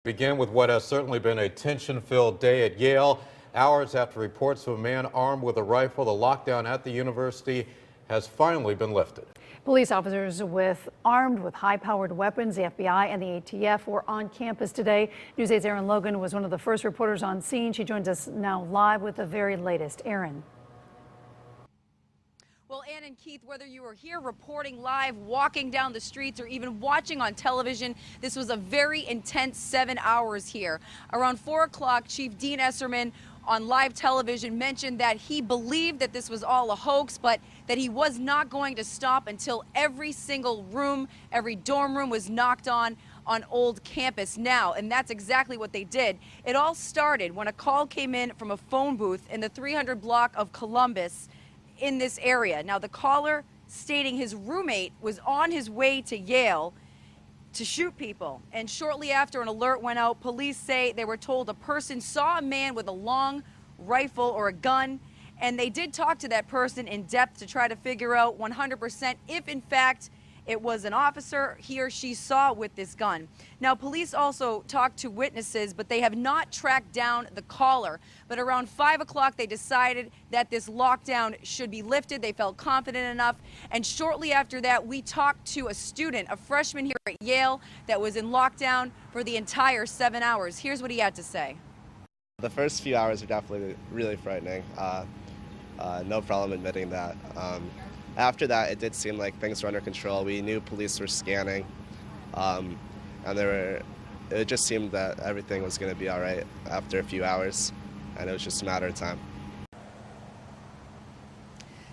Begin with what has certainly been a tension-filled day at Yale. Hours after reports of a man armed with a rifle, the lockdown at the university has finally been lifted. Police officers armed with high-powered weapons, the FBI and the ATF, were on campus today. News 8's Erin Logan was one of the first reporters on scene. She joins us now live with the very latest. Erin. Well, Ann and Keith, whether you were here reporting live, walking down the streets, or even watching on television, this was a very intense 7 hours here. Around 4 o'clock, Chief Dean Esserman on live television mentioned that he believed that this was all a hoax, but that he was not going to stop until every single room, every dorm room was knocked on old campus now, and that's exactly what they did. It all started when a call came in from a phone booth in the 300 block of Columbus in this area. Now, the caller stating his roommate was on his way to Yale to shoot people. And shortly after an alert went out, police say they were told a person saw a man with a long rifle or a gun, and they did talk to that person in depth to try to figure out 100% if in fact it was an officer he or she saw with this gun. Now, police also talked to witnesses, but they have not tracked down the caller. But around 5 o'clock, they decided that this lockdown should be lifted. They felt confident enough. And shortly after that, we talked to a student, a freshman here at Yale, that was in lockdown for the entire 7 hours. Here's what he had to say. The first few hours are definitely really frightening. No problem admitting that. After that, it did seem like things were under control. We knew police were scanning, and it just seemed that everything was going to be all right after a few hours, and it was just a matter of time.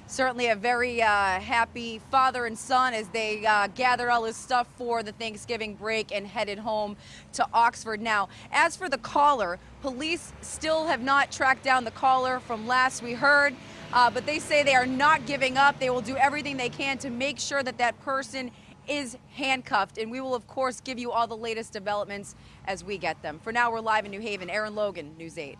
Certainly a very happy father and son as they gathered all his stuff for the Thanksgiving break and headed home to Oxford. Now, as for the caller, police still have not tracked down the caller from last we heard. But they say they are not giving up. They will do everything they can to make sure that that person is handcuffed. And we will, of course, give you all the latest developments as we get them. For now, we're live in New Haven. Erin Logan, News 8.